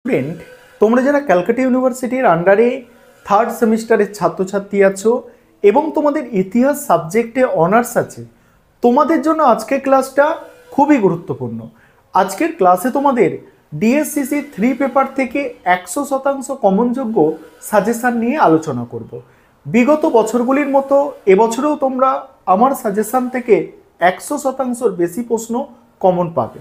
Student, তোমরা যারা ক্যালকাটা ইউনিভার্সিটির আন্ডারে থার্ড সেমিস্টারের ছাত্রছাত্রী আছো এবং তোমাদের ইতিহাস সাবজেক্টে অনার্স আছে, তোমাদের জন্য আজকের ক্লাসটা খুবই গুরুত্বপূর্ণ। আজকের ক্লাসে তোমাদের ডিএসসিসি 3 পেপার থেকে 100% কমনযোগ্য সাজেশান নিয়ে আলোচনা করব। বিগত বছরগুলির মতো এবছরেও তোমরা আমার সাজেশান থেকে 100%-র বেশি প্রশ্ন কমন পাবে।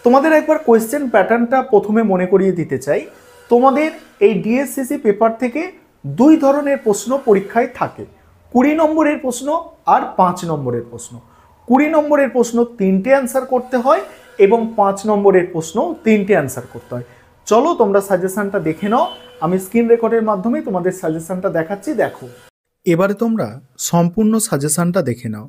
তোমাদের একবার কোয়েশ্চেন প্যাটার্নটা প্রথমে মনে করিয়ে দিতে চাই। তোমাদের এই ডিএসসিসি পেপার থেকে দুই ধরনের প্রশ্ন পরীক্ষায় থাকে, 20 নম্বরের প্রশ্ন আর 5 নম্বরের প্রশ্ন। 20 নম্বরের প্রশ্ন 3টে অ্যান্সার করতে হয় এবং 5 নম্বরের প্রশ্ন 3টে অ্যান্সার করতে হয়। চলো তোমরা সাজেশনটা দেখে নাও, আমি স্ক্রিন রেকর্ডের মাধ্যমে তোমাদের সাজেশনটা দেখাচ্ছি, দেখো। এবারে তোমরা সম্পূর্ণ সাজেশনটা দেখে নাও।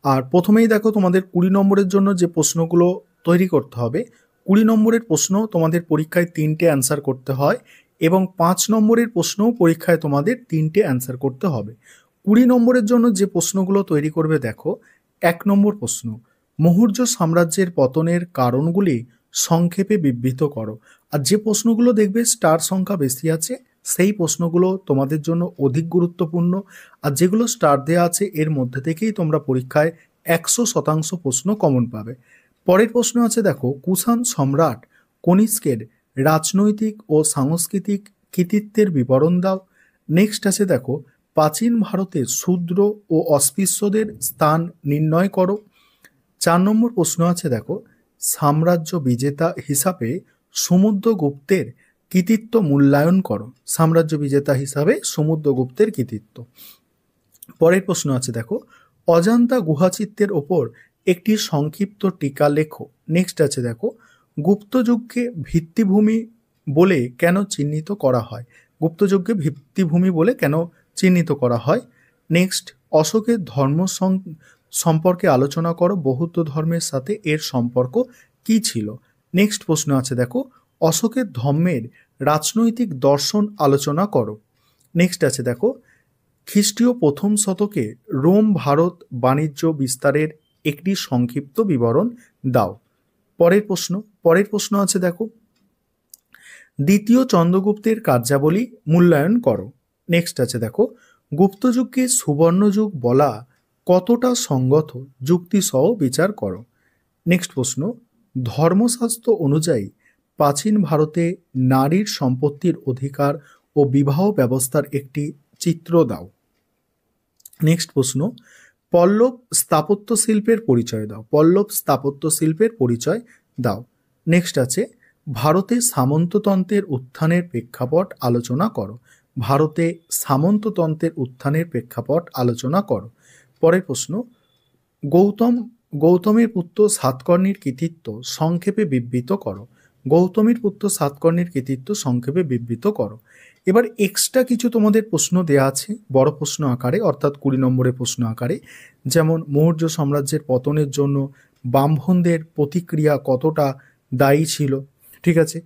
আর প্রথমেই দেখো, তোমাদের 20 নম্বরের জন্য যে প্রশ্নগুলো তৈরি করতে হবে, 20 নম্বরের প্রশ্ন তোমাদের পরীক্ষায় 3টে অ্যান্সার করতে হয় এবং 5 নম্বরের প্রশ্নও পরীক্ষায় তোমাদের 3টে অ্যান্সার করতে হবে। 20 নম্বরের জন্য যে প্রশ্নগুলো তৈরি করবে, দেখো 1 নম্বর প্রশ্ন, মৌর্য সাম্রাজ্যের পতনের কারণগুলি সংক্ষেপে বিবৃত করো। আর যে প্রশ্নগুলো দেখবে স্টার সংখ্যা বেশি আছে সেই প্রশ্নগুলো তোমাদের জন্য অধিক গুরুত্বপূর্ণ, আর যেগুলো স্টার দেওয়া আছে এর মধ্যে থেকেই তোমরা পরীক্ষায় 100% প্রশ্ন কমন পাবে। পরের প্রশ্ন আছে, দেখো কুষাণ সম্রাট কনিষ্কের রাজনৈতিক ও সাংস্কৃতিক কৃতিত্বের বিবরণ দাও। নেক্সট আছে, দেখো প্রাচীন ভারতের শূদ্র ও অস্পৃশ্যদের স্থান নির্ণয় করো। 4 নম্বর প্রশ্ন আছে, দেখো সাম্রাজ্য বিজেতা হিসাবে সমুদ্রগুপ্তের কৃতিত্ব মূল্যায়ন করো। সাম্রাজ্য বিজেতা হিসাবে সমুদ্রগুপ্তের কৃতিত্ব। পরের প্রশ্ন আছে, দেখো অজন্তা গুহাচিত্রের ওপর একটি সংক্ষিপ্ত টিকা লেখো। নেক্সট আছে, দেখো গুপ্তযুগকে ভিত্তিভূমি বলে কেন চিহ্নিত করা হয়। গুপ্তযুগকে ভিত্তিভূমি বলে কেন চিহ্নিত করা হয়। নেক্সট অশোকের ধর্ম সম্পর্কে আলোচনা করো, বৌদ্ধ ধর্মের সাথে এর সম্পর্ক কি ছিল। নেক্সট প্রশ্ন আছে, দেখো অশোকের ধর্মের রাজনৈতিক দর্শন আলোচনা করো। নেক্সট আছে, দেখো খ্রিস্টীয় 1ম শতকে রোম ভারত বাণিজ্য বিস্তারের একটি সংক্ষিপ্ত বিবরণ দাও। পরের প্রশ্ন আছে, দেখো দ্বিতীয় চন্দ্রগুপ্তের কার্যাবলী মূল্যায়ন করো। নেক্সট আছে, দেখো গুপ্তযুগকে সুবর্ণযুগ বলা কতটা সঙ্গত যুক্তিসহ বিচার করো। নেক্সট প্রশ্ন, ধর্মশাস্ত্র অনুযায়ী প্রাচীন ভারতে নারীর সম্পত্তির অধিকার ও বিবাহ ব্যবস্থার একটি চিত্র দাও। নেক্সট প্রশ্ন, পল্লব স্থাপত্য শিল্পের পরিচয় দাও। পল্লব স্থাপত্য শিল্পের পরিচয় দাও। নেক্সট আছে, ভারতে সামন্ততন্ত্রের উত্থানের প্রেক্ষাপট আলোচনা করো। ভারতে সামন্ততন্ত্রের উত্থানের প্রেক্ষাপট আলোচনা করো। পরের প্রশ্ন, গৌতমের পুত্র সাতকর্ণীর কৃতিত্ব সংক্ষেপে বিবৃত করো। গৌতমের পুত্র সাতকর্ণীর কৃতিত্ব সংক্ষেপে বিবৃত করো। এবার এক্সট্রা কিছু তোমাদের প্রশ্ন দেওয়া আছে বড় প্রশ্ন আকারে, অর্থাৎ 20 নম্বরের প্রশ্ন আকারে, যেমন মৌর্য সাম্রাজ্যের পতনের জন্য ব্রাহ্মণদের প্রতিক্রিয়া কতটা দায়ী ছিল। ঠিক আছে,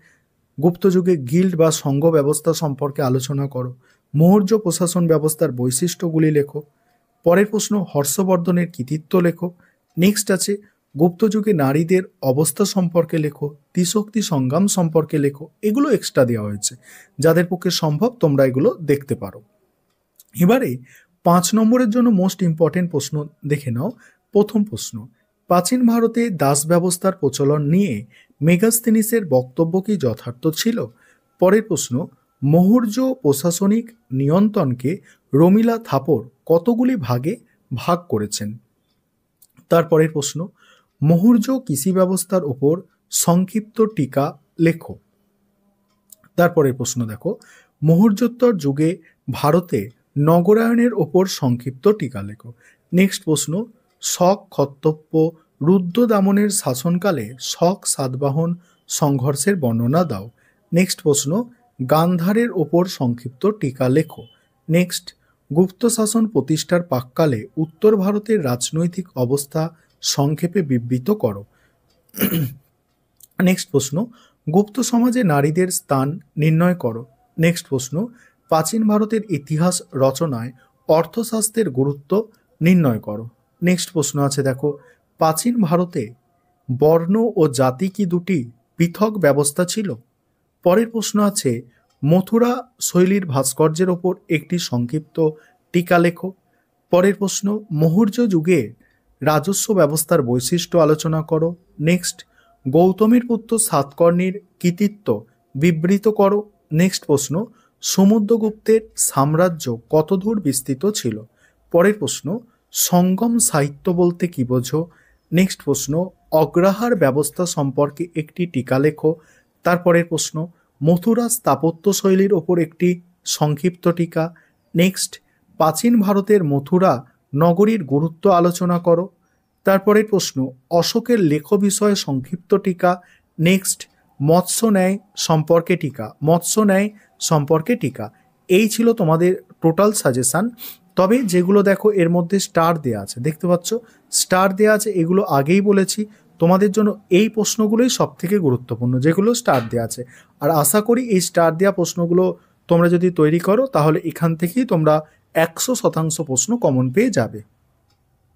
গুপ্তযুগে গিল্ড বা সংঘ ব্যবস্থা সম্পর্কে আলোচনা করো। মৌর্য প্রশাসন ব্যবস্থার বৈশিষ্ট্যগুলি লেখো। পরের প্রশ্ন, হর্ষবর্ধনের কৃতিত্ব লেখো। নেক্সট আছে, গুপ্তযুগে নারীদের অবস্থা সম্পর্কে লেখো, ত্রিশক্তি সংগ্রাম সম্পর্কে লেখো। এগুলো এক্সট্রা দেওয়া হয়েছে, যাদের পক্ষে সম্ভব তোমরা এগুলো দেখতে পারো। এবারে 5 নম্বরের জন্য মোস্ট ইম্পর্টেন্ট প্রশ্ন দেখে নাও। প্রথম প্রশ্ন, প্রাচীন ভারতে দাস ব্যবস্থার প্রচলন নিয়ে মেগাস্থেনিসের বক্তব্য কি যথার্থ ছিল। পরের প্রশ্ন, মৌর্য প্রশাসনিক নিয়ন্ত্রণকে রমিলা থাপর কতগুলি ভাগে ভাগ করেছেন। তারপরের প্রশ্ন, মৌর্য কৃষি ব্যবস্থার উপর সংক্ষিপ্ত টিকা লেখো। তারপরের প্রশ্ন, দেখো মৌর্যোত্তর যুগে ভারতে নগরায়নের ওপর সংক্ষিপ্ত টিকা লেখো। নেক্সট প্রশ্ন, শক ক্ষত্রপ রুদ্রদামনের শাসনকালে শক সাতবাহন সংঘর্ষের বর্ণনা দাও। নেক্সট প্রশ্ন, গান্ধারের ওপর সংক্ষিপ্ত টিকা লেখো। নেক্সট, গুপ্ত শাসন প্রতিষ্ঠার প্রাক্কালে উত্তর ভারতের রাজনৈতিক অবস্থা সংক্ষেপে বিবৃত করো। নেক্সট প্রশ্ন, গুপ্ত সমাজে নারীদের স্থান নির্ণয় করো। নেক্সট প্রশ্ন, প্রাচীন ভারতের ইতিহাস রচনায় অর্থশাস্ত্রের গুরুত্ব নির্ণয় করো। নেক্সট প্রশ্ন আছে, দেখো প্রাচীন ভারতে বর্ণ ও জাতি কি দুটি পৃথক ব্যবস্থা ছিল। পরের প্রশ্ন আছে মথুরা শৈলীর ভাস্কর্যের ওপর একটি সংক্ষিপ্ত টিকা লেখো। পরের প্রশ্ন মৌর্য যুগে রাজস্ব ব্যবস্থার বৈশিষ্ট্য আলোচনা করো। নেক্সট গৌতমের পুত্র সাতকর্ণীর কৃতিত্ব বিবৃত করো। নেক্সট প্রশ্ন সমুদ্রগুপ্তের সাম্রাজ্য কতদূর বিস্তৃত ছিল। পরের প্রশ্ন সঙ্গম সাহিত্য বলতে কি বোঝো। নেক্সট প্রশ্ন অগ্রহার ব্যবস্থা সম্পর্কে একটি টিকা লেখো। তারপরের প্রশ্ন মথুরা স্থাপত্য শৈলীর ওপর একটি সংক্ষিপ্ত টিকা। নেক্সট প্রাচীন ভারতের মথুরা নগরীর গুরুত্ব আলোচনা করো। তারপরের প্রশ্ন অশোকের লেখ বিষয়ে সংক্ষিপ্ত টিকা। নেক্সট মৎস্য ন্যায় সম্পর্কে টিকা, মৎস্য ন্যায় সম্পর্কে টিকা। এই ছিল তোমাদের টোটাল সাজেশান। তবে যেগুলো দেখো এর মধ্যে স্টার দেওয়া আছে, দেখতে পাচ্ছ স্টার দেওয়া আছে, এগুলো আগেই বলেছি তোমাদের জন্য এই প্রশ্নগুলোই সব থেকে গুরুত্বপূর্ণ, যেগুলো স্টার দেওয়া আছে। আর আশা করি এই স্টার দেওয়া প্রশ্নগুলো তোমরা যদি তৈরি করো তাহলে এখান থেকেই তোমরা 100% প্রশ্ন কমন পেয়ে যাবে।